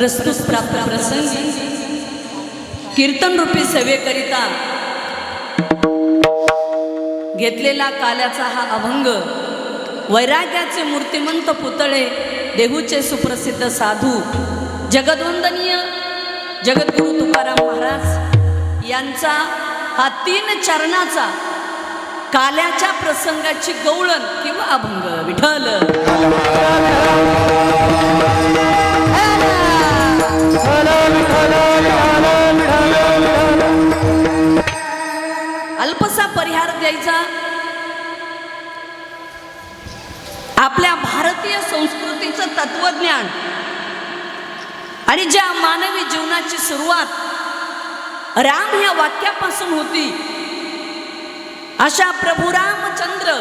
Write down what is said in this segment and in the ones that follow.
प्रस्तुत प्राप्त प्रसंगी कीर्तन रूपी सेवेकरिता घेतलेला काल्याचा हा अभंग वैराग्याचे मूर्तिमंत पुतळे देहूचे सुप्रसिद्ध साधू जगद्वंदनीय जगद्गुरु तुकाराम महाराज यांचा हा 3 चरणाचा काल्याच्या प्रसंगाची गवळण किंवा अभंग विठ्ठल अल्पसा परिहार द्यायचा. आपल्या भारतीय संस्कृतीचं तत्वज्ञान आणि ज्या मानवी जीवनाची सुरुवात राम या वाक्यापासून होती, अशा प्रभू रामचंद्र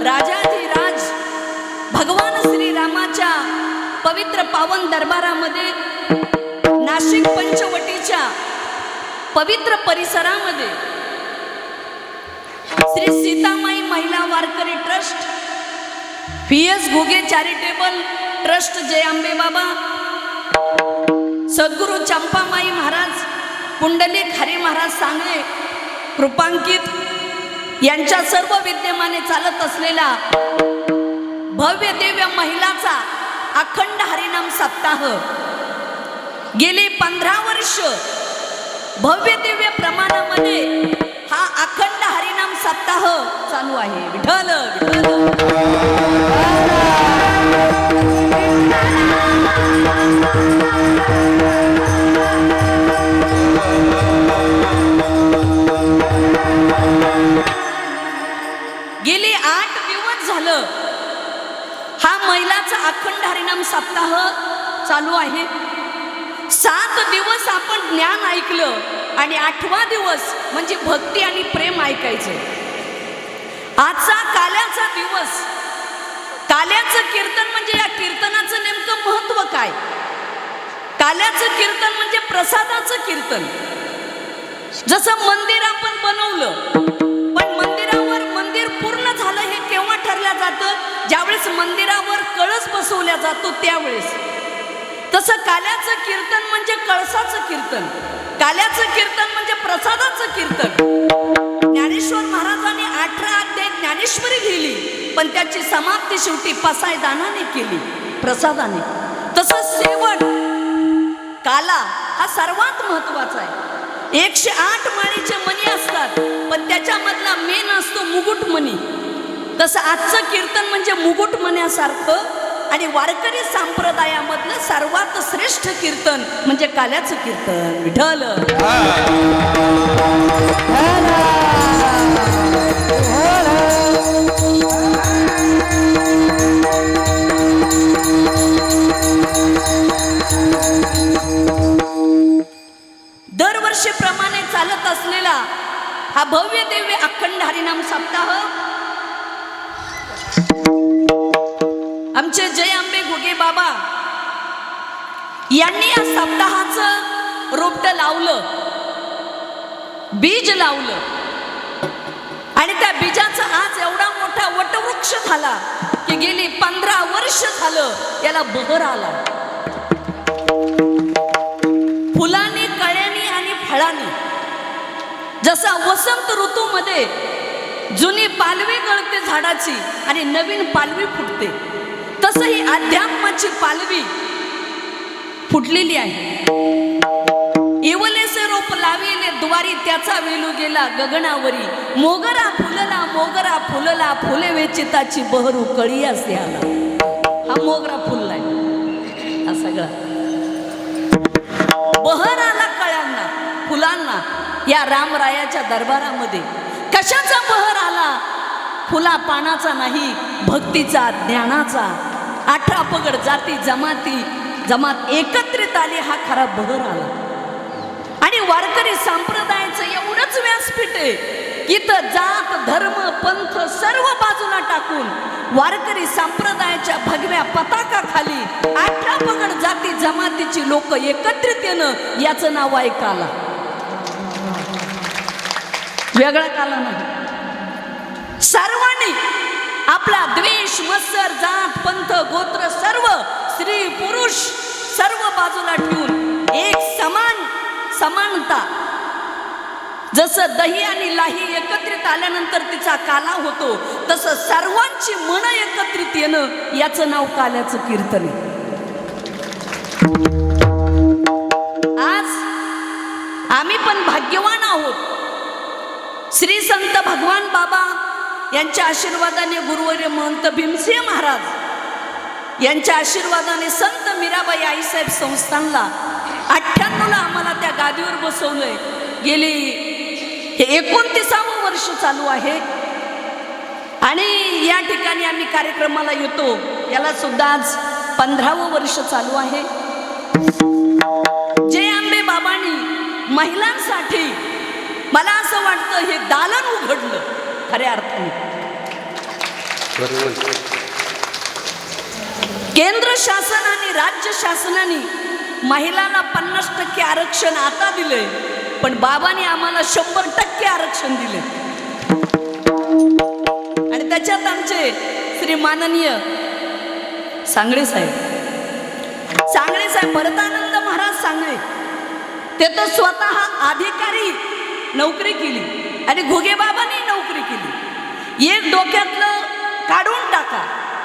राजाधिराज भगवान श्रीरामाच्या पवित्र पावन दरबारामध्ये नाशिक पंचवटीच्या पवित्र परिसरामध्ये श्री सीतामाई महिला वारकरी trust, PS Ghuge charitable trust, Jai Ambe Baba, Sadguru चंपामाई Maharaj, Pundalik Hari Maharaj Sangle कृपांकित यांच्या सर्व विद्यमाने चालत असलेला भव्य दिव्य महिलाचा अखंड हरिनाम सप्ताह गेली 15 वर्ष भव्य दिव्य प्रमाणामध्ये हा अखंड हरिनाम सप्ताह चालू आहे. विठ्ठल गेली 8 दिवस झालं हा महिलाचा अखंड हरिनाम सप्ताह चालू आहे. 7 दिवस आपण ज्ञान ऐकलं आणि 8वा दिवस म्हणजे भक्ती आणि प्रेम ऐकायचं. आजचा काल्याचा दिवस, काल्याचं कीर्तन म्हणजे या कीर्तनाचं नेमकं महत्व काय? काल्याचं कीर्तन म्हणजे प्रसादाचं कीर्तन. जसं मंदिर आपण बनवलं, पण मंदिरावर मंदिर पूर्ण झालं हे केव्हा ठरलं जातं? ज्यावेळेस मंदिरावर कळस बसवला जातो त्यावेळेस. तसं काल्याचं कीर्तन म्हणजे कळसाचं कीर्तन, काल्याचं कीर्तन म्हणजे प्रसादाचं कीर्तन. ज्ञानेश्वर महाराजांनी 18 अध्याय ज्ञानेश्वरी लिहिली, पण त्याची समाप्ती शेवटी पसायदानाने केली, प्रसादाने. तसं सेवन काला हा सर्वात महत्वाचा आहे. 108 माळीचे मणी असतात, पण त्याच्यामधला मेन असतो मुकुट मणी. तसं आजचं कीर्तन म्हणजे मुकुट मण्यासारखं आणि वारकरी संप्रदायामधलं सर्वात श्रेष्ठ कीर्तन म्हणजे काल्याचं कीर्तन. विठ्ठल दरवर्षीप्रमाणे चालत असलेला हा भव्य दिव्य अखंड हरिनाम सप्ताह आमचे जय अंबे घुगे बाबा यांनी या सप्ताहाचं रोपटं लावलं, बीज लावलं आणि त्या बीजाचा आज एवढा मोठा वटवृक्ष झाला की गेली 15 वर्ष झालं याला बहर आला. फुलांनी, कळ्यांनी आणि फळांनी. जसं वसंत ऋतूमध्ये जुनी पालवी गळते झाडाची आणि नवीन पालवी फुटते, तसं ही अध्यात्माची पालवी फुटलेली आहे. इवलेसे रोप लाविले द्वारी, त्याचा वेलू गेला गगनावरी. मोगरा फुलला फुले वेचिताची बहरू कळी असे आला. हा मोगरा फुललाय, हा सगळा बहर आला कळ्यांना, फुलांना या रामरायाच्या दरबारामध्ये. कशाचा बहर आला? फुला पानाचा नाही, भक्तीचा, ज्ञानाचा. 18 पगड जाती जमात एकत्रित आली, हा खरा बहर आला. आणि वारकरी संप्रदायाचं एवढंच व्यासपीठ आहे की इथं जात धर्म पंथ सर्व बाजूला टाकून वारकरी संप्रदायाच्या भगव्या पताकाखाली 18 पगड जाती जमातीची लोक एकत्रित येणं याचं नाव आहे काला. वेगळा काला नाही. सर्वांनी आपला द्वेष, मत्सर, जात, पंथ, गोत्र सर्व, स्त्री पुरुष सर्व बाजूला ठेवून एक समानता, जसं दही आणि लाही एकत्रित आल्यानंतर तिचा काला होतो, तसं सर्वांची मन एकत्रित येणं याचं नाव काल्याचं कीर्तन आहे. आज आम्ही पण भाग्यवान आहोत. श्री संत भगवान बाबा यांच्या आशीर्वादाने गुरुवर्य महंत भीमसिंह महाराज यांच्या आशीर्वादाने संत मीराबाई आईसाहेब संस्थानला 98ला आम्हाला त्या गादीवर बसवलंय. गेली हे 29वे वर्ष चालू आहे आणि या ठिकाणी आम्ही कार्यक्रमाला येतो. याला सुद्धा आज 15वं वर्ष चालू आहे. जय आंबे बाबांनी महिलांसाठी मला असं वाटतं हे दालन उघडलं खऱ्या अर्थाने. केंद्र शासन आणि राज्य शासनाने महिलांना 50% आरक्षण आता दिले, पण बाबांनी आम्हाला 100% आरक्षण दिले. आणि त्याच्यात आमचे श्री माननीय सांगळे साहेब भरतानंद महाराज सांगळे, ते तर स्वतः अधिकारी नोकरी केली आणि घुगे बाबांनी नोकरी केली. एक डोक्यातलं काढून टाका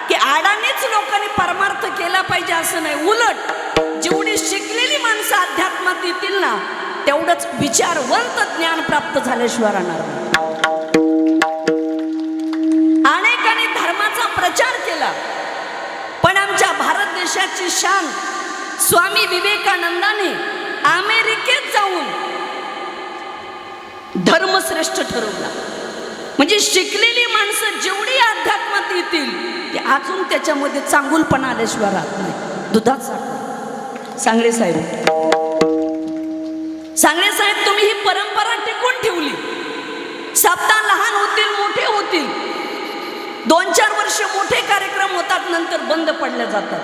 की अडाणीच लोकांनी परमार्थ केला पाहिजे असं नाही. उलट जेवढी शिकलेली माणसं अध्यात्मात येतील ना, तेवढंच विचारवंत ज्ञान प्राप्त झाल्याशिवाय राहणार नाही. अनेकांनी धर्माचा प्रचार केला, पण आमच्या भारत देशाची शान स्वामी विवेकानंदाने अमेरिकेत जाऊन धर्मश्रेष्ठ ठरवला. म्हणजे शिकलेली माणसं जेवढी अध्यात्मात येतील ते अजून त्याच्यामध्ये चांगुलपणा आल्याशिवाय राहत नाही. दुधात साखर. सांगळे साहेब तुम्ही ही परंपरा टिकून ठेवली. सप्ताह लहान होतील मोठे होतील, 2-4 वर्ष मोठे कार्यक्रम होतात, नंतर बंद पडल्या जातात.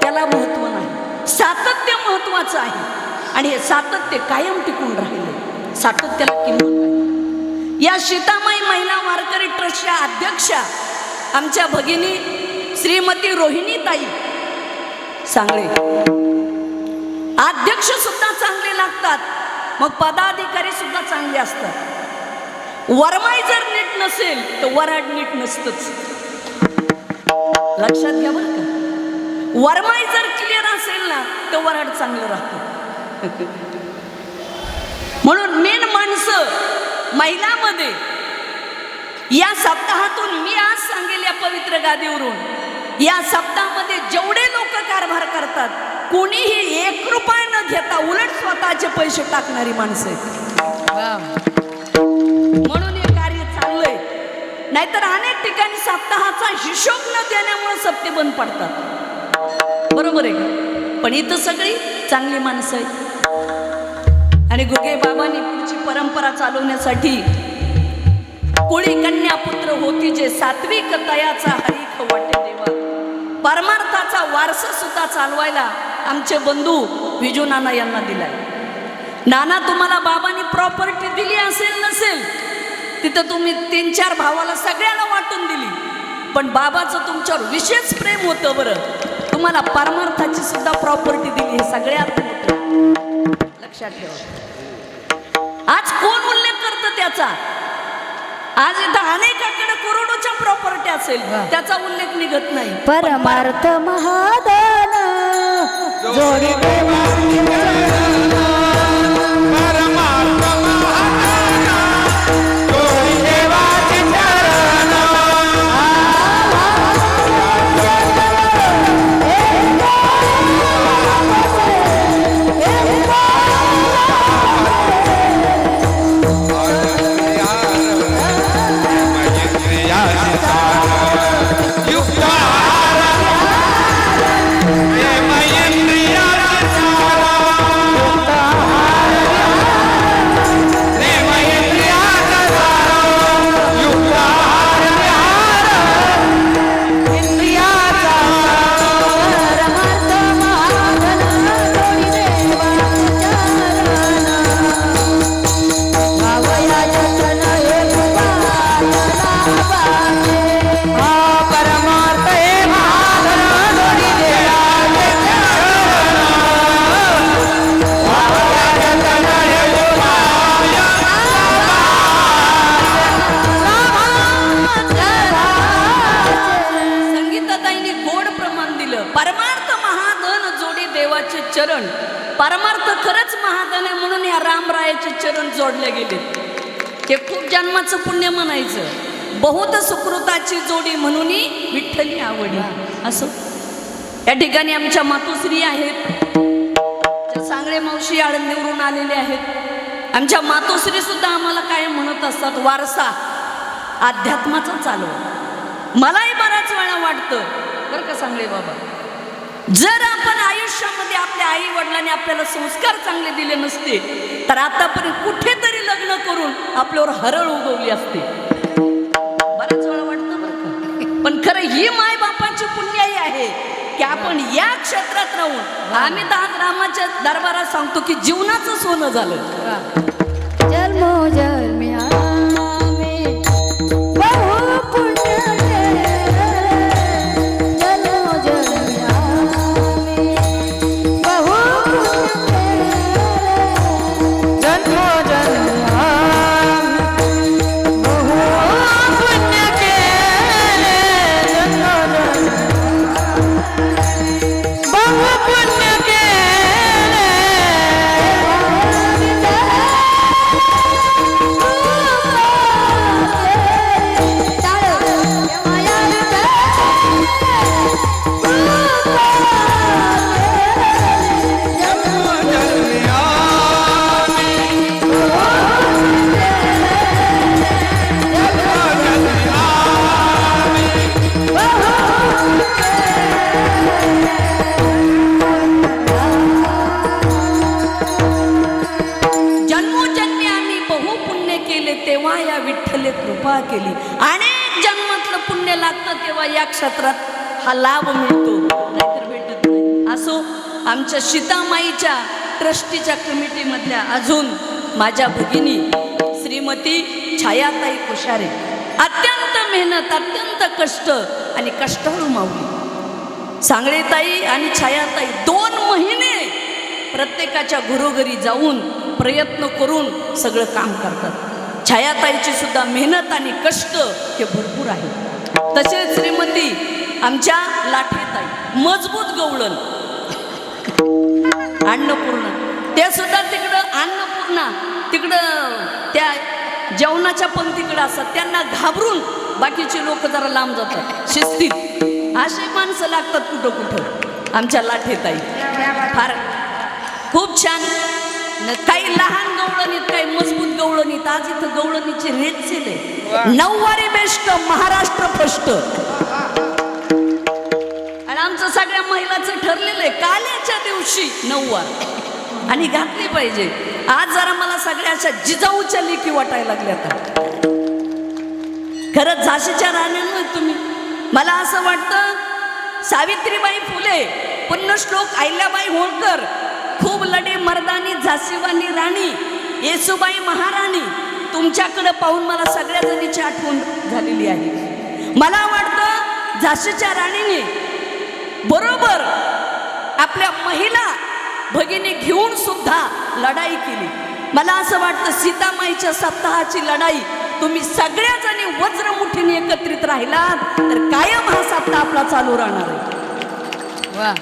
त्याला महत्व नाही. सातत्य महत्वाचं आहे आणि हे सातत्य कायम टिकून राहिले. सातत्याला किंमत नाही. या सीतामाई महिला वारकरी ट्रस्टच्या अध्यक्षा आमच्या भगिनी श्रीमती रोहिणी ताई सांगळे. अध्यक्ष सुद्धा चांगले लागतात, मग पदाधिकारी सुद्धा चांगले असतात. वरमाई जर नीट नसेल तर वराड नीट नसतंच. लक्षात घ्या बरं का. वरमाई जर क्लिअर असेल ना तर वराड चांगलं राहतं. म्हणून मेन माणसं महिलांमध्ये या सप्ताहातून मी आज सांगेल या पवित्र गादीवरून, या सप्ताहामध्ये जेवढे लोक कारभार करतात, कोणीही 1 रुपया न घेता उलट स्वतःचे पैसे टाकणारी माणसं आहेत. म्हणून हे कार्य चाललंय. नाहीतर अनेक ठिकाणी सप्ताहाचा हिशोब न देण्यामुळे सप्ते बंद पडतात. बरोबर आहे का? पण इथं सगळी चांगली माणसं आहेत. आणि गुगे बाबांनी पुढची परंपरा चालवण्यासाठी कुळी कन्या पुत्र होती जे सात्विक तयाचा हरीख वाटे देवा, परमार्थाचा वारसा सुद्धा चालवायला आमचे बंधू विजू नाना यांना दिलाय. नाना, तुम्हाला बाबांनी प्रॉपर्टी दिली असेल नसेल, तिथं तुम्ही 3-4 भावाला सगळ्याला वाटून दिली, पण बाबाचं तुमच्यावर विशेष प्रेम होतं. बरं, तुम्हाला परमार्थाची सुद्धा प्रॉपर्टी दिली, हे सगळ्यात मोठं लक्षात ठेवा. आज कोण उल्लेख करतं त्याचा? आज इथं अनेकाकडे करोडोच्या प्रॉपर्टी असेल, त्याचा उल्लेख निघत नाही. परमार्थ महादान जोडी म्हणून या रामरायाचे चरण जोडले गेले. हे खूप जन्माचं पुण्य म्हणायचं. बहुत सुकृताची जोडी म्हणून विठ्ठली आवडी. असो या ठिकाणी आमच्या मातोश्री आहेत, सांगळे मावशी आळंदीवरून आलेले आहेत. आमच्या मातोश्री सुद्धा आम्हाला काय म्हणत असतात, वारसा अध्यात्माचा चालू. मलाही बराच वेळा वाटतं बरं का सांगळे बाबा, जर आपण आयुष्यामध्ये आपल्या आई वडिलांनी आपल्याला संस्कार चांगले दिले नसते तर आतापर्यंत कुठेतरी लग्न करून आपल्यावर हरळ उगवली असते. बराच वेळा वाटतं बरं का, पण खरं ही माय बापाची पुण्याई आहे की आपण या क्षेत्रात राहून आम्ही तर रामाच्या दरबारात सांगतो की जीवनाचं सोनं झालं. जन्मो जन्मी आम्ही बहु पुण्य केले. जन्मो जन्मी आम्ही बहु पुण्य केले. जन्मो जन्मी आम्ही बहु पुण्य केले. जन्मो जन्मी बहु पुण्य जन्मोजन्मी आम्ही बहुपुण्य केले तेव्हा या विठ्ठले कृपा केली. अनेक जन्मातलं पुण्य लागतं तेव्हा या क्षेत्रात हा लाभ मिळतो, नाहीतर भेटत नाही. असो आमच्या सीतामाईच्या ट्रस्टीच्या कमिटीमधल्या अजून माझ्या भगिनी श्रीमती छायाताई कोश्यारे, अत्यंत मेहनत, अत्यंत कष्ट आणि कष्टाळू माऊली. सांगळेताई आणि छायाताई 2 महिने प्रत्येकाच्या घरोघरी जाऊन प्रयत्न करून सगळं काम करतात. छायाताईची सुद्धा मेहनत आणि कष्ट हे भरपूर आहे. तसेच श्रीमती आमच्या लाठेताई, मजबूत गवळण अन्नपूर्णा, त्या सुद्धा तिकडं अन्नपूर्णा तिकडं त्या जेवणाच्या पंक्तीकडे असतात, त्यांना घाबरून बाकीचे लोक जरा लांब जातात शिस्तीत. असे माणसं लागतात कुठं कुठं. आमच्या लाठेताई फार खूप छान, काही लहान गवळणीत, काही मजबूत गवळणीत. आज इथं गवळणीची रेत आहे 9 वारी बेस्ट, महाराष्ट्र फर्स्ट. आणि आमचं सगळ्या महिलाचं ठरलेलं आहे काल्याच्या दिवशी 9 वार आणि घातली पाहिजे. आज जरा मला सगळ्या अशा जिजाऊच्या लेकी वाटायला लागल्या. आता खरंच झाशीच्या राण्यांवर तुम्ही, मला असं वाटतं सावित्रीबाई फुले, पुण्यश्लोक अहिल्याबाई होळकर, खूप लढे मर्दानी झाशीवानी राणी, येसुबाई महाराणी, तुमच्याकडे पाहून मला सगळ्या जणीची आठवण झालेली आहे. मला वाटतं झाशीच्या राणीने बरोबर आपल्या महिला भगिनी घेऊन सुद्धा लढाई केली. मला असं वाटतं सीतामाईच्या सप्ताहाची लढाई तुम्ही सगळ्या जणी वज्रमुठीने एकत्रित राहिलात तर कायम हा सप्ताह आपला चालू राहणार आहे. वा.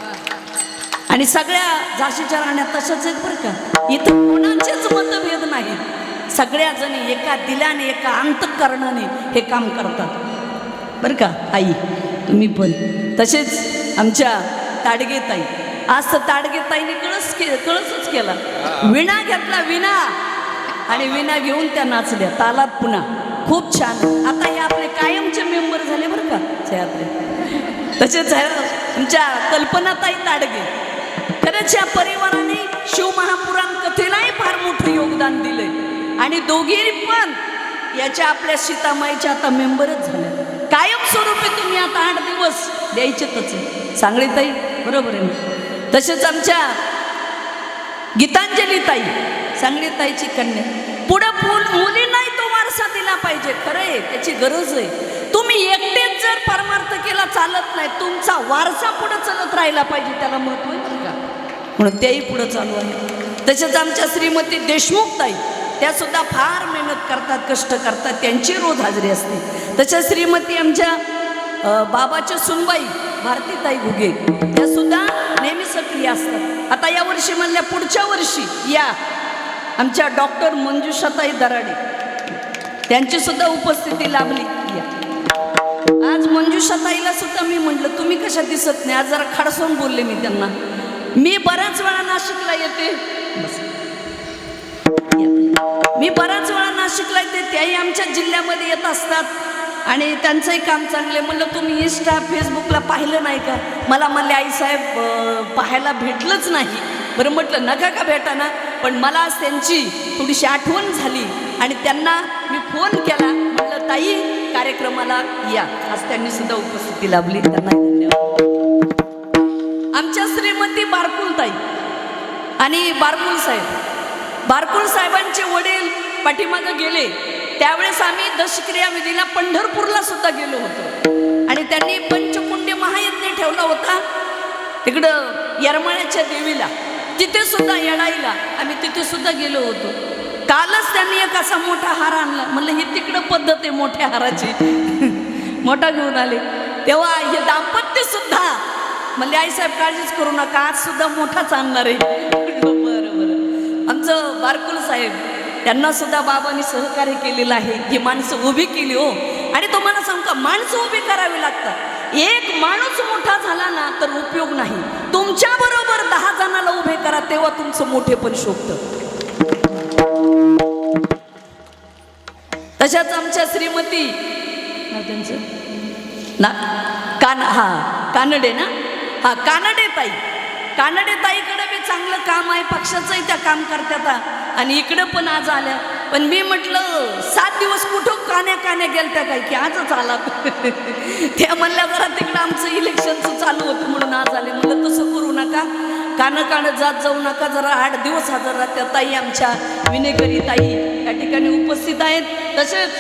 आणि सगळ्या झाशीच्या राण्या तशाच आहेत बरं का, इथं कोणाचेच मतभेद नाहीत. सगळ्या जणी एका दिलाने, एका अंतःकरणाने हे काम करतात बरं का. आई तुम्ही पण तसेच आमच्या ताडगेताई, आज तर ताडगेताईने कळसच केला, विणा घेतला विणा, आणि विणा घेऊन त्या नाचल्या तालात पुन्हा. खूप छान. आता हे आपले कायमचे मेंबर झाले बरं का छायातले. तसेच आमच्या कल्पनाताई ताडगे, खरंच या परिवाराने शिवमहापुराण कथेलाही फार मोठं योगदान दिलंय आणि दोघी पण याच्या आपल्या सीतामाईच्या आता मेंबरच झाल्या. कायमस्वरूपी तुम्ही आता 8 दिवस द्यायचेच. सांगळीताई बरोबर आहे. तसेच आमच्या गीतांजलीताई, सांगळीताईची कन्या, पुढं मुलींनाही तो वारसा दिला पाहिजे. खरं आहे, त्याची गरज आहे. तुम्ही एकटेच जर परमार्थ केला चालत नाही, तुमचा वारसा पुढे चालत राहिला पाहिजे, त्याला महत्व आहे का, म्हणून त्याही पुढे चालू आहे. तसेच आमच्या श्रीमती देशमुखताई, त्या सुद्धा फार मेहनत करतात, कष्ट करतात, त्यांची रोज हजेरी असते. तसेच श्रीमती आमच्या बाबाच्या सुनबाई भारतीताई घुगे, त्या सुद्धा नेहमी सक्रिय असतात. आता या वर्षी म्हणल्या पुढच्या वर्षी या आमच्या डॉक्टर मंजुषाताई दराडे त्यांची सुद्धा उपस्थिती लाभली. आज मंजुषाताईला सुद्धा मी म्हटलं तुम्ही कशा दिसत नाही. आज जरा खडसून बोलले मी त्यांना. मी बऱ्याच वेळा नाशिकला येते, मी बऱ्याच वेळा नाशिकला येते, त्याही आमच्या जिल्ह्यामध्ये येत असतात आणि त्यांचंही काम चांगलं आहे. म्हणलं तुम्ही इंस्टा फेसबुकला पाहिलं नाही का? मला म्हणले आईसाहेब पाहायला भेटलंच नाही. बरं म्हटलं नका का भेटा ना, पण मला आज त्यांची थोडीशी आठवण झाली आणि त्यांना मी फोन केला. म्हटलं ताई कार्यक्रमाला या. आज त्यांनी सुद्धा उपस्थिती लाभली, त्यांना धन्यवाद. आमच्या श्रीमती बारकुलताई आणि बारकुल साहेब, बारकुल साहेबांचे वडील पाठीमागे गेले त्यावेळेस आम्ही दशक्रिया विधीला पंढरपूरला सुद्धा गेलो होतो आणि त्यांनी पंचकुंडी महायज्ञ ठेवला होता तिकडं येरमाळ्याच्या देवीला. तिथे सुद्धा येडाईला आम्ही तिथे सुद्धा गेलो होतो. कालच त्यांनी एक असा मोठा हार आणला. म्हणलं ही तिकडं पद्धत आहे मोठ्या हाराची. मोठा घेऊन आले तेव्हा हे दाम्पत्य सुद्धा म्हणले आईसाहेब काळजीच करू नका, आज सुद्धा मोठाच आणणार आहे. बरं बरं. आमचं बारकुल साहेब त्यांना सुद्धा बाबांनी सहकार्य केलेलं आहे. ही माणसं उभी केली हो. आणि तुम्हाला सांगू का, माणसं उभी करावी लागतात. एक माणूस मोठा झाला ना तर उपयोग नाही. तुमच्या बरोबर 10 जणाला उभे करा, तेव्हा तुमचं मोठेपण शोभतं. तशाच आमच्या श्रीमती त्यांचं ना कानडे ना, हा कानडे ताई, कानडे ताईकडे बी चांगलं काम आहे, पक्षाचंही त्या काम करतात आणि इकडं पण आज आल्या. पण मी म्हटलं 7 दिवस कुठं कान्या गेलत्या काय की आजच आला. त्या म्हणल्या जरा तिकडं आमचं इलेक्शनचं चालू होतं म्हणून आज आले. म्हणलं तसं करू नका, कानं जात जाऊ नका, जरा 8 दिवस हजर राहत्या. ताई आमच्या विनेकरी ताई या ठिकाणी उपस्थित आहेत. तसेच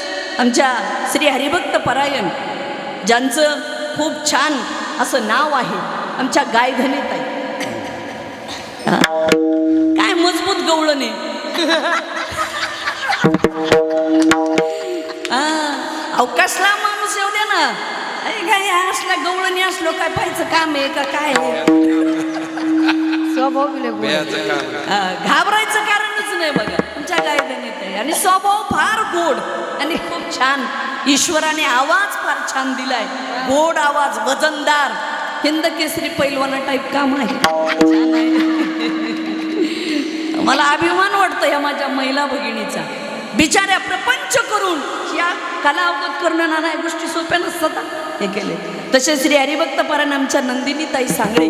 आमच्या श्री हरिभक्त परायण ज्यांचं खूप छान असं नाव आहे, आमच्या गायधनी ताई. काय मजबूत गवळणे. अवकाशला माणूस येऊ दे ना. अरे काय असल्या गवळणी असलो काय पाहायचं काम आहे का काय आहे? स्वभाव घाबरायचं कारणच नाही बघा तुमच्या गायधनीत आहे. आणि स्वभाव फार गोड आणि खूप छान. ईश्वराने आवाज फार छान दिलाय, गोड आवाज, वजनदार, हिंद केसरी पैलवाना टाईप काम आहे. छान आहे. मला अभिमान वाटतो या माझ्या महिला भगिनीचा. बिचाऱ्या प्रपंच करून या कला अवगत करणं नाना या गोष्टी सोप्या नसतात हे केले. तसे श्री हरिभक्त परायण आमच्या नंदिनीताई सांगळे,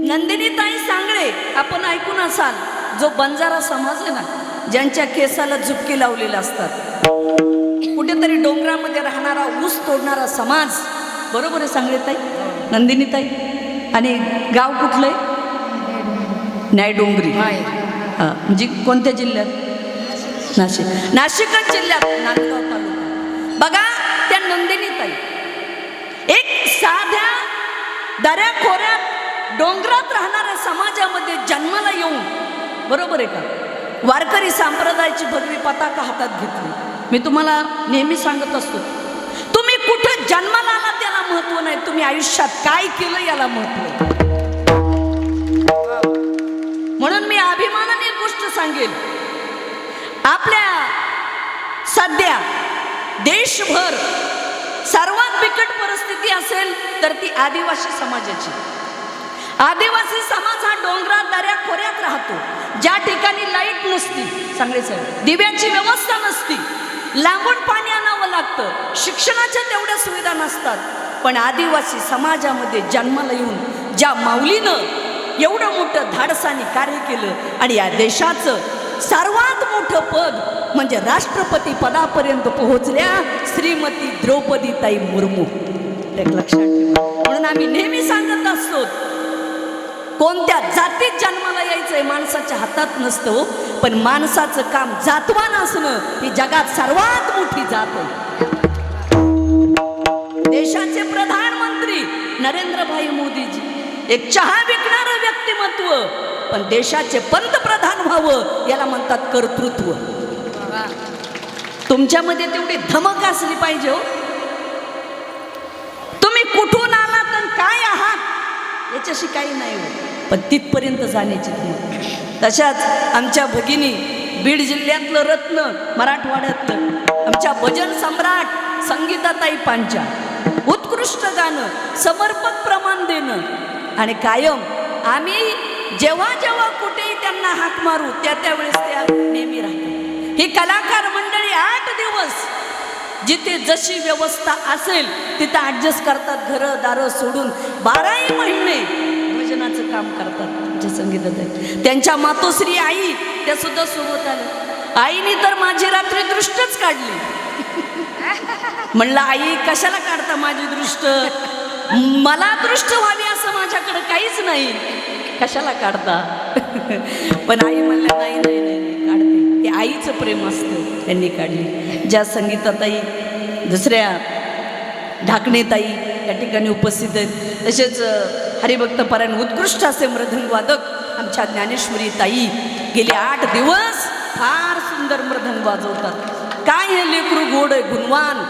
नंदिनीताई सांगळे आपण ऐकून असाल. जो बंजारा समाज आहे ना, ज्यांच्या केसाला झुपके लावलेले असतात, कुठेतरी डोंगरामध्ये राहणारा, ऊस तोडणारा समाज, बरोबर आहे सांगळे ताई, नंदिनीताई. आणि गाव कुठलं आहे? न्यायडोंगरी. म्हणजे कोणत्या जिल्ह्यात? नाशिक. नाशिकच जिल्ह्यात नांदगाव तालुका. बघा त्या नंदिनीताई एक साध्या दऱ्याखोऱ्यात डोंगरात राहणाऱ्या समाजामध्ये जन्माला येऊन, बरोबर आहे का, वारकरी संप्रदायाची भगवी पताका हातात घेतली. मी तुम्हाला नेहमी सांगत असतो, तुम्ही कुठं जन्माला आला त्याला महत्व नाही, तुम्ही आयुष्यात काय केलं याला महत्व आहे. म्हणून मी अभिमानाने एक गोष्ट सांगेल, आपल्या सध्या देशभर सर्वात बिकट परिस्थिती असेल तर ती आदिवासी समाजाची. आदिवासी समाज हा डोंगरात दऱ्या खोऱ्यात राहतो, ज्या ठिकाणी लाईट नसती, सांगले साहेब, दिव्याची व्यवस्था नसती, लांबून पाणी आणावं लागतं, शिक्षणाच्या तेवढ्या सुविधा नसतात. पण आदिवासी समाजामध्ये जन्माला येऊन ज्या माऊलीनं एवढं मोठं धाडसाने कार्य केलं आणि या देशाचं सर्वात मोठं पद म्हणजे राष्ट्रपती पदापर्यंत पोहोचल्या श्रीमती द्रौपदीताई मुर्मू. एक लक्षात ठेवा. म्हणून आम्ही नेहमी सांगत असतो, कोणत्या जातीत जन्माला यायचंय माणसाच्या हातात नसतं, पण माणसाचं काम जातवान असणं ही जगात सर्वात मोठी जात आहे. देशाचे प्रधानमंत्री नरेंद्रभाई मोदीजी एक चहा विकणारं व्यक्तिमत्व, पण देशाचे पंतप्रधान व्हावं याला म्हणतात कर्तृत्व. तुमच्यामध्ये तेवढी धमक असली पाहिजे हो. तुम्ही कुठून आलात आणि काय आहात याच्याशी काही नाही हो, पण तिथपर्यंत जाण्याची धमक. तशाच आमच्या भगिनी बीड जिल्ह्यातलं रत्न, मराठवाड्यातलं आमच्या भजन सम्राट संगीताताई पांचा, उत्कृष्ट गाणं, समर्पक प्रमाण देणं आणि कायम आम्ही जेव्हा जेव्हा कुठेही त्यांना हाक मारू त्यावेळेस त्या नेहमी राहतात. ही कलाकार मंडळी 8 दिवस जिथे जशी व्यवस्था असेल तिथं ॲडजस्ट करतात, घरं दारं सोडून 12ही महिने भजनाचं काम करतात. जे संगीतात आहे त्यांच्या मातोश्री आई त्या सुद्धा सोबत आल्या. आईने तर माझी रात्री दृष्टच काढली. म्हणलं आई कशाला काढता माझी दृष्ट, मला दृष्ट व्हावी असं माझ्याकडे काहीच नाही, कशाला काढता. पण आई म्हणल्या नाही नाही नाही काढते, ते आईचं प्रेम असतं, त्यांनी काढली. ज्या संगीताताई दुसऱ्या ढाकणेताई या ठिकाणी उपस्थित आहेत, तसेच हरिभक्त पारायण उत्कृष्ट असे मृदंग वादक आमच्या ज्ञानेश्वरी ताई गेले 8 दिवस फार सुंदर मृदंग वाजवतात. काय हे लेकरू गोड आहे, गुणवान.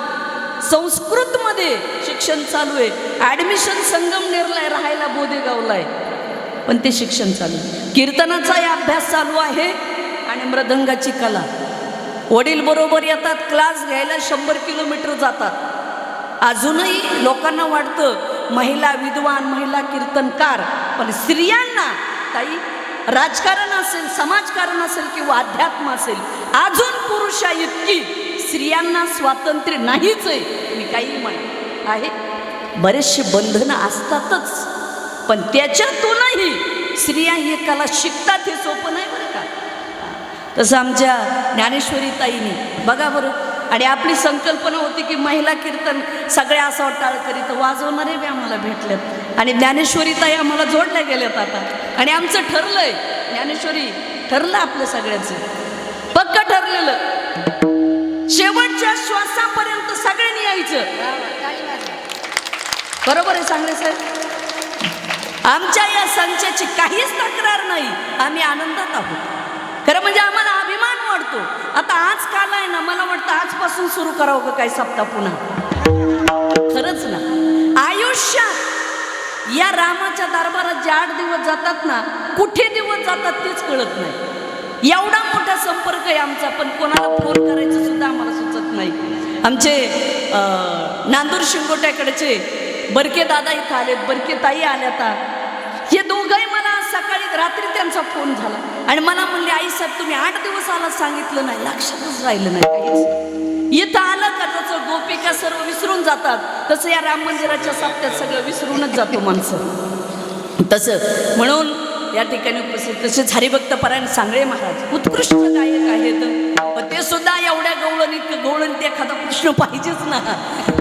संस्कृतमध्ये शिक्षण चालू आहे, ॲडमिशन संगमनेरला आहे, राहायला बोदेगावला आहे, पण ते शिक्षण चालू आहे. कीर्तनाचाही अभ्यास चालू आहे आणि मृदंगाची कला. वडील बरोबर येतात, क्लास घ्यायला 100 किलोमीटर जातात. अजूनही लोकांना वाटतं महिला विद्वान, महिला कीर्तनकार, पण स्त्रियांना ताई राजकारण असेल, समाजकारण असेल किंवा अध्यात्म असेल, अजून पुरुषा इतकी स्त्रियांना स्वातंत्र्य नाहीच आहे. मी काही म्हणा आहे, बरेचसे बंधनं असतातच, पण त्याच्यातूनही स्त्रिया ही कला शिकतात हे सोपं नाही बरं का. तसं आमच्या ज्ञानेश्वरी ताईने बघा बरं. आणि आपली संकल्पना होती की महिला कीर्तन सगळ्या असा टाळ करीत वाजवणारे बी आम्हाला भेटलेत आणि ज्ञानेश्वरी ताई आम्हाला जोडल्या गेल्यात आता. आणि आमचं ठरलंय, ज्ञानेश्वरी ठरलं आपलं सगळ्याचं, पक्क ठरलेलं, शेवटच्या श्वासापर्यंत सगळ्यांनी यायचं. बरोबर आहे सांगले साहेब. आमच्या या संचाची काहीच तक्रार नाही, आम्ही आनंदात आहोत. खरं म्हणजे आम्हाला अभिमान वाटतो. आता आज काल आहे ना, मला वाटतं आजपासून सुरू करावं का काय सप्ताह पुन्हा. खरंच ना, आयुष्यात या रामाच्या दरबारात जे 8 दिवस जातात ना, कुठे दिवस जातात तेच कळत नाही. एवढा मोठा संपर्क आहे आमचा, पण कोणाला फोन करायचं सुद्धा आम्हाला सुचत नाही. आमचे नांदूर शिंगोट्याकडचे बरके दादा इथं आलेत, बरके ताई आल्याता. हे दोघंही मला सकाळी रात्री त्यांचा फोन झाला आणि मला म्हणले आई साहेब तुम्ही 8 दिवस आला सांगितलं नाही, लक्षातच राहिलं नाही काहीच. इथं आलं का त्याचं गोपिका सर्व विसरून जातात, तसं या राम मंदिराच्या सप्त्यात सगळं विसरूनच जातो माणसं. तसं म्हणून या ठिकाणी उपस्थित तसेच हरिभक्त पारायण सांगळे महाराज उत्कृष्ट गायक आहेत, पण ते सुद्धा एवढ्या गवळणीत एखादा प्रश्न पाहिजेच ना.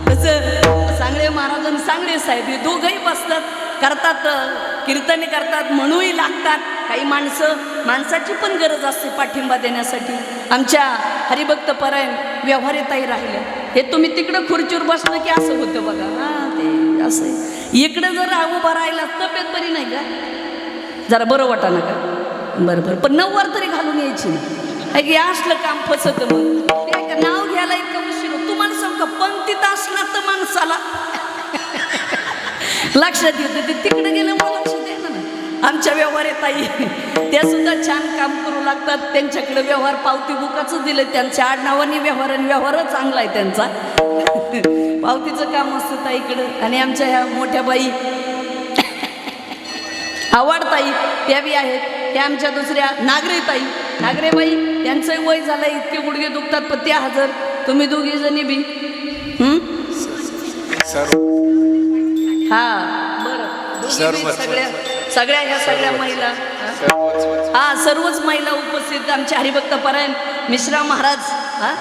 तसं सांगळे महाराज आणि सांगळे साहेब हे दोघंही बसतात, करतात, कीर्तने करतात, म्हणूही लागतात. काही माणसाची पण गरज असते पाठिंबा देण्यासाठी. आमच्या हरिभक्त पारायण व्यवहारेताई राहिल्या, हे तुम्ही तिकडं खुर्चीवर बसलं की असं होतं बघा. हां ते असं इकडं जर उभं राहिला तब्येत बरी नाही का, जरा बरं वाटा ना का, बरं बरं, पण नऊवार तरी घालून यायची ना, की असलं काम फसतं. मग ते का नाव घ्यायला इतकं उशीर. तुम्हाला सांग का पंक्तीत असला तर माणसाला लक्षात येतं, ते तिकडे गेलं मग लक्षात येतं ना. आमच्या व्यवहारेताई त्या सुद्धा छान काम करू लागतात. त्यांच्याकडे व्यवहार पावती बुकाचं दिलं, त्यांच्या आडनावाने व्यवहार आणि व्यवहार चांगला आहे त्यांचा. पावतीचं काम असतं ताईकडं. आणि आमच्या ह्या मोठ्या बाई आवडताई त्या बी आहेत. त्या आमच्या दुसऱ्या नागरेताई, नागरेबाई त्यांचंही वय झालं, इतके गुडघे दुखतात, पण त्या हजर. तुम्ही दोघी जणी बी हा बरं सगळ्या ह्या सगळ्या महिला, हा सर्वच महिला उपस्थित. आमचे हरिभक्त पारायण मिश्रा महाराज हा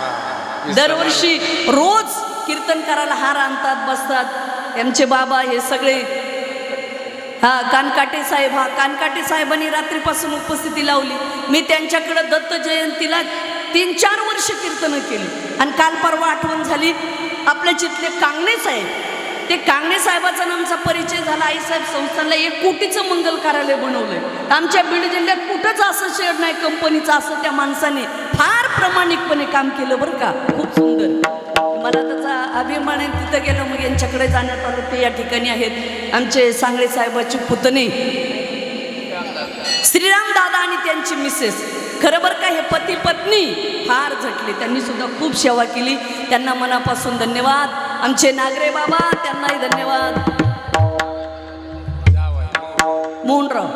दरवर्षी रोज कीर्तन करायला हार आणतात, बसतात. आमचे बाबा हे सगळे, हा कानकाटे साहेब, हा कानकाटे साहेबांनी रात्रीपासून उपस्थिती लावली. मी त्यांच्याकडं दत्त जयंतीला 3-4 वर्ष कीर्तनं केली. आणि काल परवा आठवण झाली, आपल्या चितले कांगणे साहेब, ते कांगणे साहेबाचा आमचा परिचय झाला. आईसाहेब संस्थानला 1 कोटीचं मंगल कार्यालय बनवलंय. आमच्या बीड जिल्ह्यात कुठंच असं शेड नाही कंपनीचं, असं त्या माणसाने फार प्रामाणिकपणे काम केलं बरं का, खूप सुंदर. मला त्याचा अभिमान आहे. तिथं गेलं मग यांच्याकडे जाण्यात आलं. ते या ठिकाणी आहेत आमचे सांगळे साहेबाचे पुतणे श्रीराम दादा आणि त्यांची मिसेस, खरं बरं का, हे पती पत्नी फार झटले, त्यांनी सुद्धा खूप सेवा केली, त्यांना मनापासून धन्यवाद. आमचे नागरे बाबा, त्यांनाही धन्यवाद. मोहनराव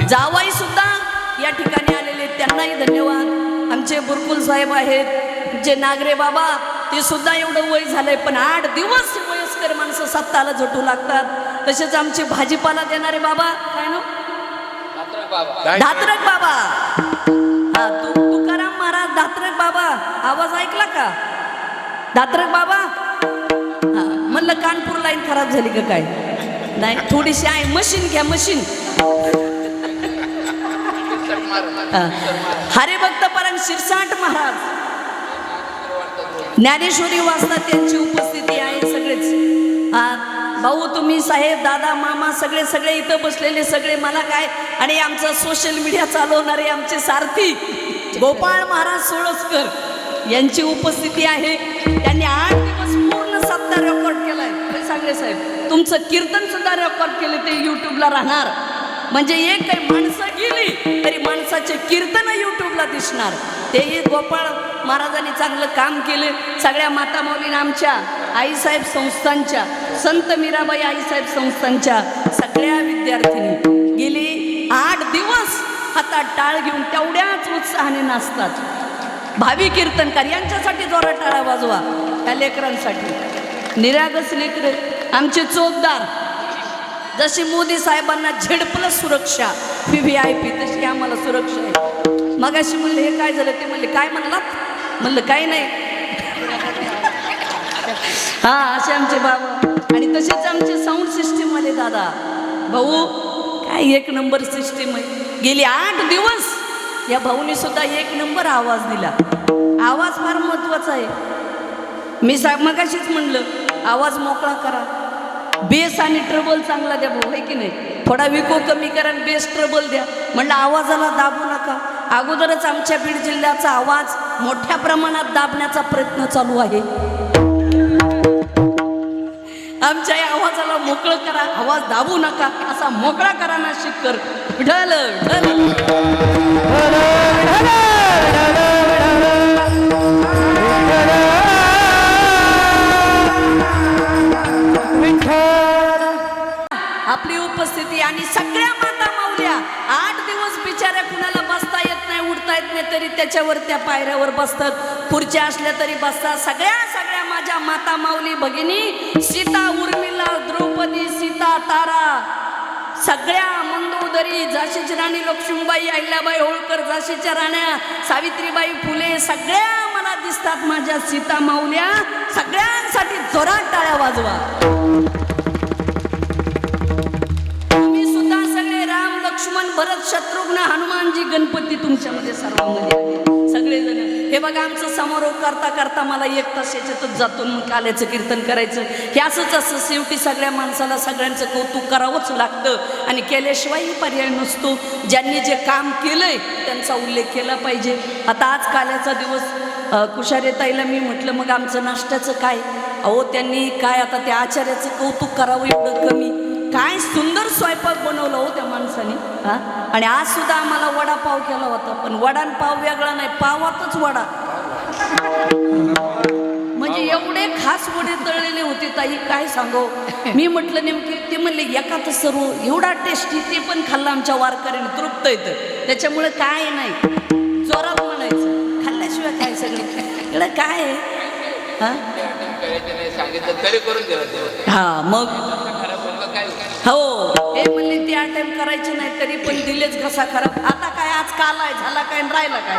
जावाई सुद्धा या ठिकाणी आलेले, त्यांनाही धन्यवाद. आमचे बुरकुल साहेब आहेत, जे नागरे बाबा, ते सुद्धा एवढं वय झालंय पण 8 दिवस वयस्कर माणसं सत्ताला झटू लागतात. तसेच आमचे भाजीपाला देणारे बाबा, काय ना, धात्रक बाबा, हा तुकाराम महाराज धात्रक बाबा, आवाज ऐकला का धात्रक बाबा? हा, म्हणलं कानपूर लाईन खराब झाली का काय? नाही, थोडीशी आहे, मशीन घ्या, मशीन. हरिभक्त परम शिरसाट महाराज, ज्ञानेश्वरी वाचतात, त्यांची उपस्थिती आहे. सगळेच भाऊ, तुम्ही, साहेब, दादा, मामा, सगळे सगळे इथं बसलेले सगळे, मला काय, आणि आमचं सोशल मीडिया चालवणारे आमचे सारथी गोपाळ महाराज सोळसकर यांची उपस्थिती आहे. त्यांनी 8 दिवस पूर्ण सप्ताह रेकॉर्ड केलाय. सांगले साहेब, तुमचं कीर्तन सुद्धा रेकॉर्ड केले, ते युट्यूबला राहणार. म्हणजे एक काही माणसं गेली तरी माणसाचे कीर्तन युट्यूबला दिसणार. तेही गोपाळ महाराजांनी चांगलं काम केले. सगळ्या माता माऊलींना, आमच्या आईसाहेब संस्थांच्या, संत मीराबाई आईसाहेब संस्थांच्या सगळ्या विद्यार्थिनी गेली 8 दिवस हातात टाळ घेऊन तेवढ्याच उत्साहाने नाचतात. भावी कीर्तनकार यांच्यासाठी जोरात टाळा वाजवा. त्या लेकरांसाठी, निरागस लेकर, आमचे चोपदार, जशी मोदी साहेबांना Z+ सुरक्षा VIP, तशी आम्हाला सुरक्षा आहे. मगाशी म्हणले हे काय झालं, ते म्हणले काय म्हणलात, म्हणलं काही नाही. हा, असे आमचे बाबा. आणि तसेच आमचे साऊंड सिस्टीम वाले दादा भाऊ, काय 1 नंबर सिस्टीम आहे. गेली 8 दिवस या भाऊनी सुद्धा 1 नंबर आवाज दिला. आवाज फार महत्वाचा आहे. मी मगाशीच म्हणलं, आवाज मोकळा करा, बेस आणि ट्रबल चांगला द्या भाऊ, आहे की नाही. थोडा विको कमी करा आणि बेस ट्रबल द्या. म्हणलं आवाजाला दाबू नका. अगोदरच आमच्या बीड जिल्ह्याचा आवाज मोठ्या प्रमाणात दाबण्याचा प्रयत्न चालू आहे. आमच्या या आवाजाला मोकळं करा, आवाज दाबू नका, असा मोकळा करा ना शिकर. विठ्ठल आपली उपस्थिती आणि सगळ्या माता माऊल्या 8 दिवस बिचाऱ्या, कुणाला बसता येत नाही, उठता येत नाही, तरी त्याच्यावर त्या पायऱ्यावर बसतात. खुर्च्या असल्या तरी बसतात. सगळ्या माझ्या माता माऊली भगिनी, सीता, उर्मिला, द्रौपदी, सीता, तारा, सगळ्या मंदोदरी, झाशीची राणी लक्ष्मीबाई, अहिल्याबाई होळकर, झाशीच्या राण्या, सावित्रीबाई फुले, सगळ्या मला दिसतात माझ्या सीता माऊल्या. सगळ्यांसाठी जोरात टाळ्या वाजवा. लक्ष्मण, भरत, शत्रुघ्न, हनुमानजी, गणपती तुमच्यामध्ये सर्वांमध्ये आहे सगळेजण. हे बघा, आमचं समारोह करता करता मला 1 तास याच्यातच जातो. काल्याचं कीर्तन करायचं हे असंच असं. शेवटी सगळ्या माणसाला सगळ्यांचं कौतुक करावंच लागतं आणि केल्याशिवायही पर्याय नसतो. ज्यांनी जे काम केलंय त्यांचा उल्लेख केला पाहिजे. आता आज काल्याचा दिवस, कुशारेताईला मी म्हटलं मग आमचं नाश्त्याचं काय. अहो, त्यांनी काय आता त्या आचार्याचं कौतुक करावं एवढं कमी. काय सुंदर स्वयंपाक बनवला हो त्या माणसाने. हा, आणि आज सुद्धा आम्हाला वडापाव केला होता, पण वडा आणि पाव वेगळा नाही, पावातच वडा. म्हणजे एवढे खास वडे तळलेले होते ताई, काय सांगू. मी म्हटलं नेमके, ते म्हणले एकाच सर्व एवढा टेस्टी, ते पण खाल्लं आमच्या वारकऱ्याने, तृप्त येतं. त्याच्यामुळे काय नाही, जोरात म्हणायचं, खाल्ल्याशिवाय काय सगळं काय आहे. हा, मग हो, हे म्हणले ते अटेम्प करायचे नाही, तरी पण दिलेच घसा खराब. आता काय, आज कालाय झाला काय राहिला काय.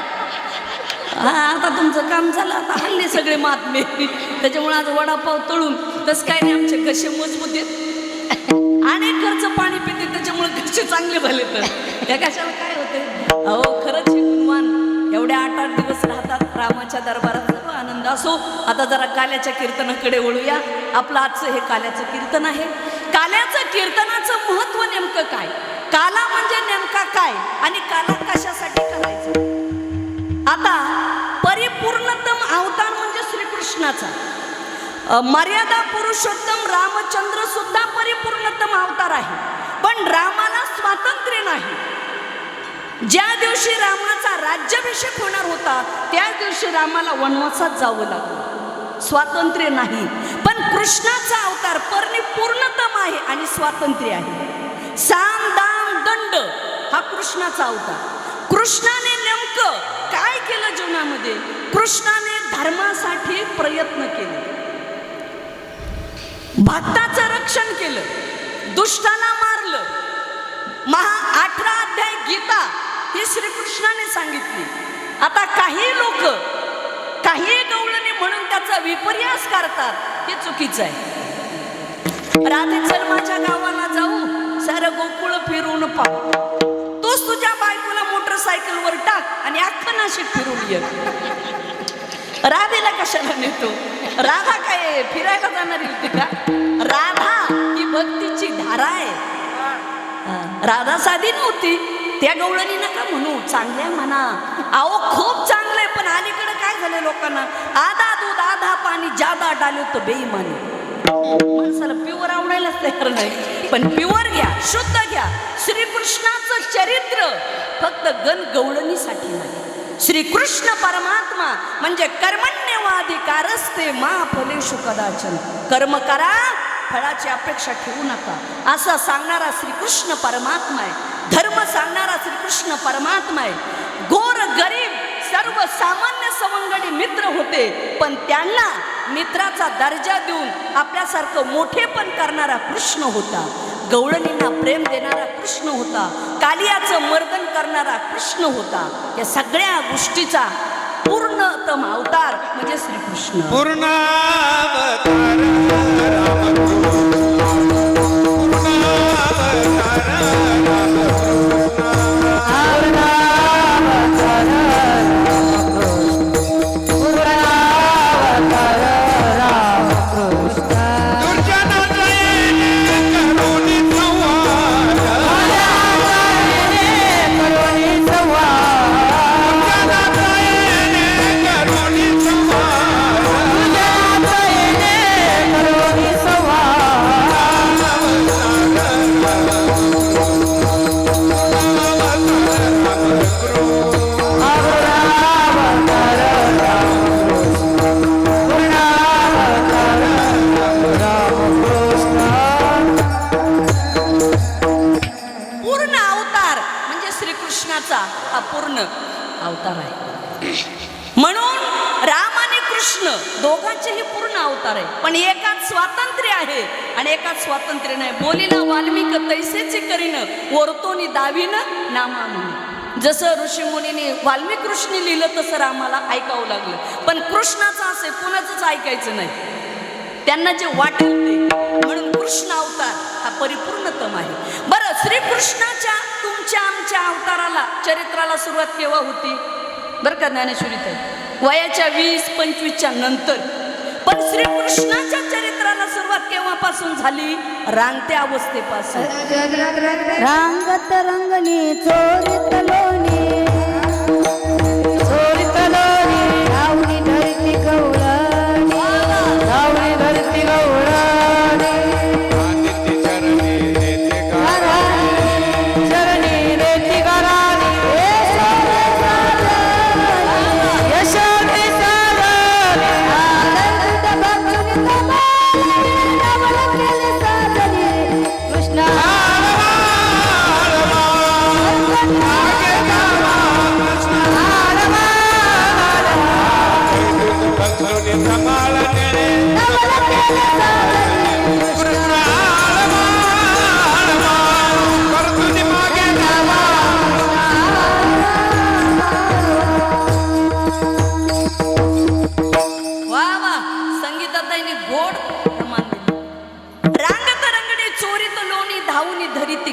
हा, आता तुमचं काम झालं, आता हल्ले सगळे महात्मे. त्याच्यामुळे आज वडापाव तळून तसं काय नाही, आमचे घसे मजबूत आहेत, अनेक खर्च पाणी पिते, त्याच्यामुळे घसे चांगले झाले. तर या कशाला काय होते. अहो, खरंच हे गुणवान एवढ्या 8-8 दिवस राहतात रामाच्या दरबारात, आनंद असो. आता जरा काल्याच्या कीर्तनाकडे वळूया. आपलं आजचं हे काल्याचं कीर्तन आहे. काल्याचं कीर्तनाचं महत्व नेमकं काय, काला म्हणजे नेमका काय आणि काला कशासाठी करायचं. आता परिपूर्णतम अवतार म्हणजे श्रीकृष्णाचा. मर्यादा पुरुषोत्तम रामचंद्र सुद्धा परिपूर्णतम अवतार आहे, पण रामाला स्वातंत्र्य नाही. ज्या दिवशी रामाचा राज्याभिषेक होणार होता त्याच दिवशी रामाला वनवासात जावं लागलं. स्वातंत्र्य नाही, पण कृष्णाचा अवतार परिपूर्णतम आहे आणि स्वातंत्र्य आहे. साम दाम दंड हा कृष्णाचा अवतार. कृष्णाने नेमकं काय केलं जीवनामध्ये? कृष्णाने धर्मासाठी प्रयत्न केले, भक्ताचं रक्षण केलं, दुष्टाला मारलं. 18 अध्याय गीता ही श्रीकृष्णाने सांगितली. आता काही लोक काही गवळणी म्हणून त्याचा विपर्यास करतात, हे चुकीचं आहे. राधे चल माझ्या गावाला जाऊ, सारं गोकुळ फिरून पाहू. तोच तुझ्या बायकोला मोटरसायकलवर टाक आणि अख्खं नाशिक फिरून ये. राधेला कशाला नेतो? राधा काय फिरायला जाणार होती का? राधा ही भक्तीची धारा आहे. राधा साधी नव्हती. त्या गवळणी नका म्हणू, चांगल्या म्हणा. अहो खूप चांगले, पण अलीकडे काय झालं लोकांना? आधा दूध आधा पाणी जादा डालो तो बेईमानी. माणसाला प्युअर आवडायलाच तयार नाही, पण प्युअर घ्या, शुद्ध घ्या. श्रीकृष्णाचं चरित्र फक्त गण गवळणीसाठी नाही. श्रीकृष्ण परमात्मा म्हणजे कर्मण्यवाधिकारस्ते मा फलेषु कदाचन. कर्म करा, फळाची अपेक्षा ठेवू नका, असं सांगणारा श्रीकृष्ण परमात्मा आहे. धर्म सांगणारा श्रीकृष्ण परमात्मा आहे. गोर गरीब सर्व सामान्य सवंगडी मित्र होते, पण त्यांना मित्राचा दर्जा देऊन आपल्यासारखं मोठेपण करणारा कृष्ण होता. गवळणींना प्रेम देणारा कृष्ण होता. कालियाचं मर्दन करणारा कृष्ण होता. या सगळ्या गोष्टीचा पूर्णतम अवतार म्हणजे श्रीकृष्ण. पूर्ण अवतार आहे. म्हणून राम आणि कृष्ण दोघांचेही पूर्ण अवतार आहे, पण एकात स्वातंत्र्य आहे आणि एकात स्वातंत्र्य नाही. बोलीला वाल्मिक तैसेची करीन वर्तोनी दावीन नामा म्हणून. जसं ऋषीमुनीने वाल्मिक ऋषीने लिहिलं तसं रामाला ऐकावं लागलं, पण कृष्णाचं असे कोणाचंच ऐकायचं नाही, त्यांना जे वाटेल ते. म्हणून कृष्ण अवतार हा परिपूर्णतम आहे. बरं, श्रीकृष्णाच्या तुमच्या आमच्या अवताराला चरित्राला सुरुवात केव्हा होती? बरं का ज्ञानेश्वरीत वयाच्या 20-25च्या नंतर. पण श्रीकृष्णाच्या चरित्राला सुरुवात केव्हापासून झाली? रांगत्या अवस्थेपासून. रांगत रंगणी चोरीत लोणी, चोरीत लोणी, रावणी धरती गवळणी, रावणी धरती गवळणी.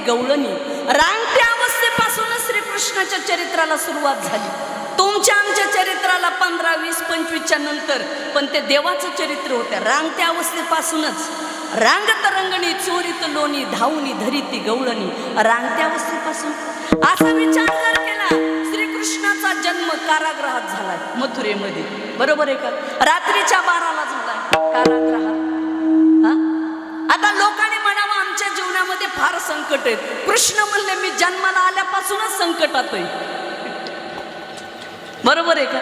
गवळणी. रांगत्या अवस्थेपासूनच श्रीकृष्णाच्या चरित्राला सुरुवात झाली. तुमच्या आमच्या चरित्राला 15, 20, 25च्या नंतर, पण ते देवाचं चरित्र होतं. रांगत्या अवस्थेपासूनच रांगत रंगणी चोरीत लोणी, धावणी धरीती गवळणी. रांगत्या अवस्थेपासून असा विचार जर केला, श्रीकृष्णाचा जन्म कारागृहात झालाय मथुरेमध्ये, बरोबर आहे का? रात्रीच्या 12ला झालाय कारागृहात. आता लोकांनी म्हणावं आमच्या जीवनामध्ये फार संकट आहेत. कृष्ण म्हणले मी जन्माला आल्यापासूनच संकटात आहे. बरोबर आहे का?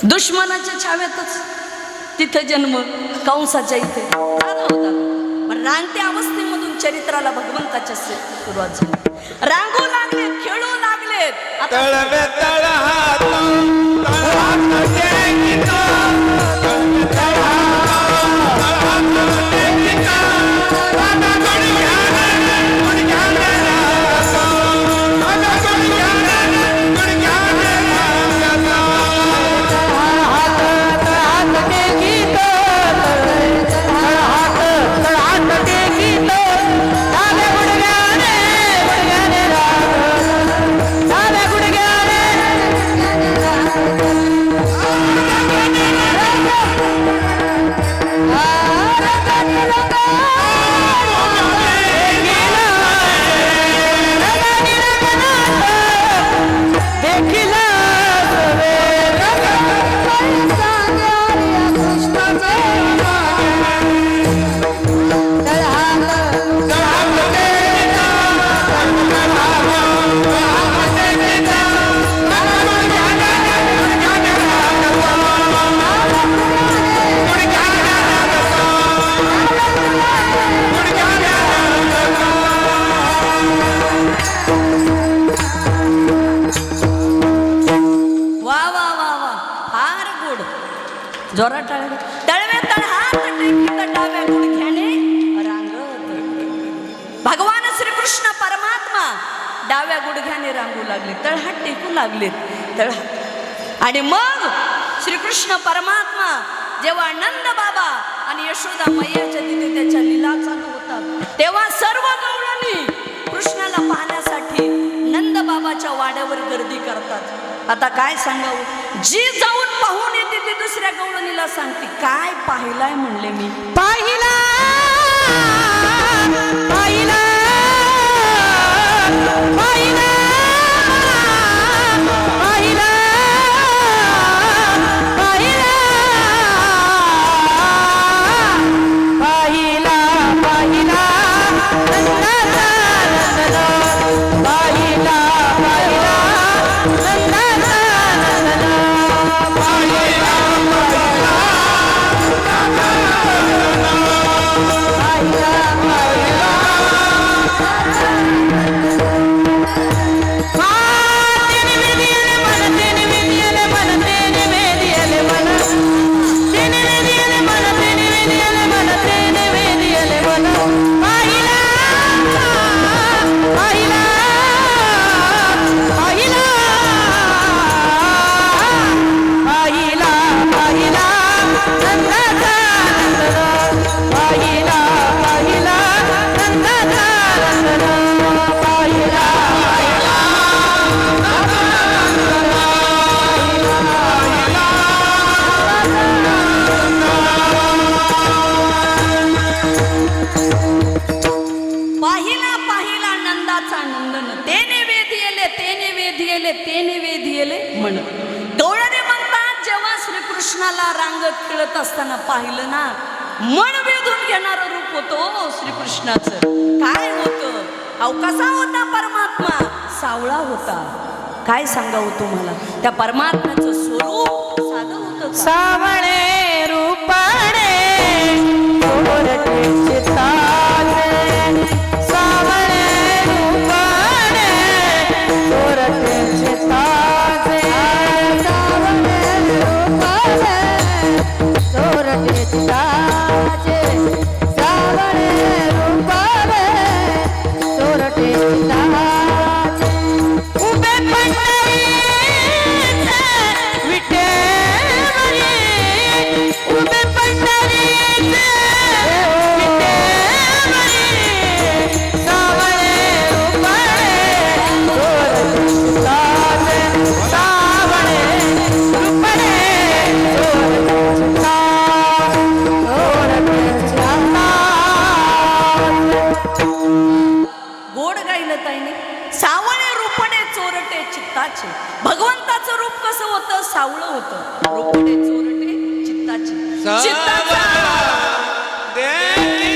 दुश्मनाच्या छाव्यातच तिथे जन्म, कंसाच्या इथे झाला होता. पण रांगत्या अवस्थेमधून चरित्राला भगवंताच्या सुरुवात झाली. रांगू लागलेत, खेळू लागलेत. तळवे तळहात जोरा तळवे तळवे तळहात टेकीत डाव्या गुडघ्याने रांगत. भगवान श्रीकृष्ण परमात्मा डाव्या गुडघ्याने रांगू लागले, तळहात टेकू लागलेत. तळहात आणि मग श्रीकृष्ण परमात्मा जेव्हा नंद बाबा आणि यशोदा मैयाच्या तिथे त्याच्या लीला चालू होतात, तेव्हा सर्व गवळणी कृष्णाला पाहण्यासाठी नंद बाबाच्या वाड्यावर गर्दी करतात. आता काय सांगावं, जी जाऊन पाहून येते ती दुसऱ्या गवळणीला सांगते काय पाहिलाय म्हणले मी. पाहिला पाहिला पाहिला पाहिला पाहिला पाहिला पाहिला नंदाचा नंदन पाहिला पाहिला नंदाचा नंदन पाहिला म्हण. गवळणे म्हणतात जेव्हा श्रीकृष्णाला रांगत खेळत असताना पाहिलं ना, मन वेधून घेणारं रूप होतं श्रीकृष्णाचं. काय होतं, अहो कसा होता परमात्मा, सावळा होता. काय सांगावं तुम्हाला, त्या परमात्म्याचं स्वरूप साधं होतं. सावळे रूपाने कोरटे चित्ताचे, सावळे रूपाने कोरटे चित्ताचे, सावळे रूपाने कोरटे चित्ताचे, सावळे रूपाने कोरटे चित्ताचे. उभे पंढरीचे विठ्ठल, उभे पंढरीचे विठ्ठल, सावळे रूपाने कोरटे चित्ताचे, सावळे रूपाने कोरटे चित्ताचे, कोरटे चित्ताचे. गोड गायलं ताईने, सावळे रूपणे चोरटे चित्ताचे. भगवंताचं रूप कसं होतं, सावळं होतं, रूपणे चोरटे चित्ताचे. चित्ताचा देवी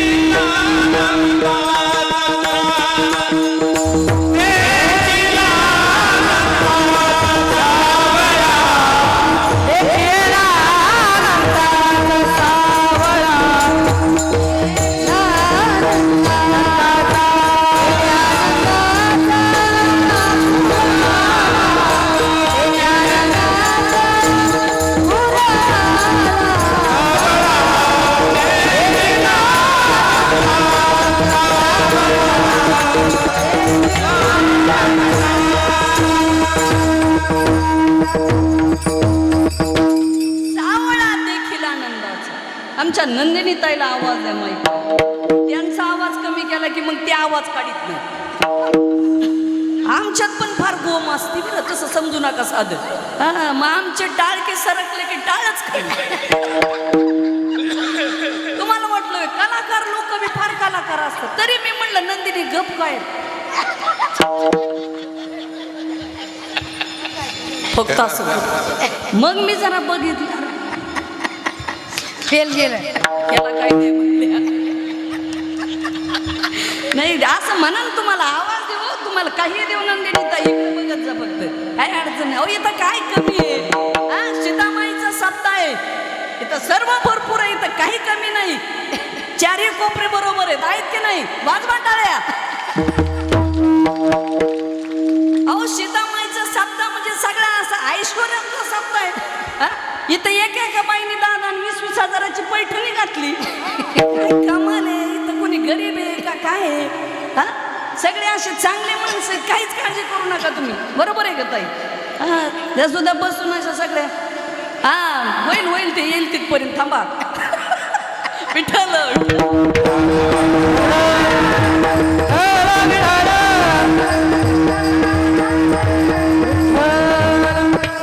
सावळा देखील आनंदाचा. आमच्या नंदिनी ताईला आवाज आहे माहिती, त्यांचा आवाज कमी केला की मग ते आवाज काढीत नाही. आमच्यात पण फार गोम असते बरं, तसं समजू नका साधं. हा, मग आमचे टाळके सरकले की टाळच खाली. तुम्हाला म्हटलं कलाकार लोक बी फार कलाकार असतात, तरी मी म्हणलं नंदिनी गप काय फक्त असं. मग मी जरा बघितलं फेल गेलं, याला काय नाही म्हणले. नाही असं म्हणा ना, तुम्हाला आवाज देऊ, तुम्हाला काही देऊ नंदिनी ताई, बघत जा फक्त, काय अडचण नाही. अहो इथं काय कमी आहे? हा, सीतामाईचा सप्ताह आहे, इथं सर्व भरपूर आहे, इथं काही कमी नाही. चारही कोपरे बरोबर आहेत की नाही? वाजवा टाळ्या. अहो सीतामाईचा सप्ताह म्हणजे सगळा असा ऐश्वर्याचा सप्ताह आहे. हा? इथं एका बाईने 10 आणि 20 हजाराची पैठणी घातली. कमाल आहे. इथं कोणी गरीब आहे का काय आहे? हा, सगळे असे चांगले माणसं आहेत, काहीच काळजी करू नका तुम्ही. बरोबर आहे का ताई? हा, त्या सुद्धा बसून अशा सगळ्या. हा, होईल होईल, ते येईल तिथपर्यंत. थांबा. विठ्ठल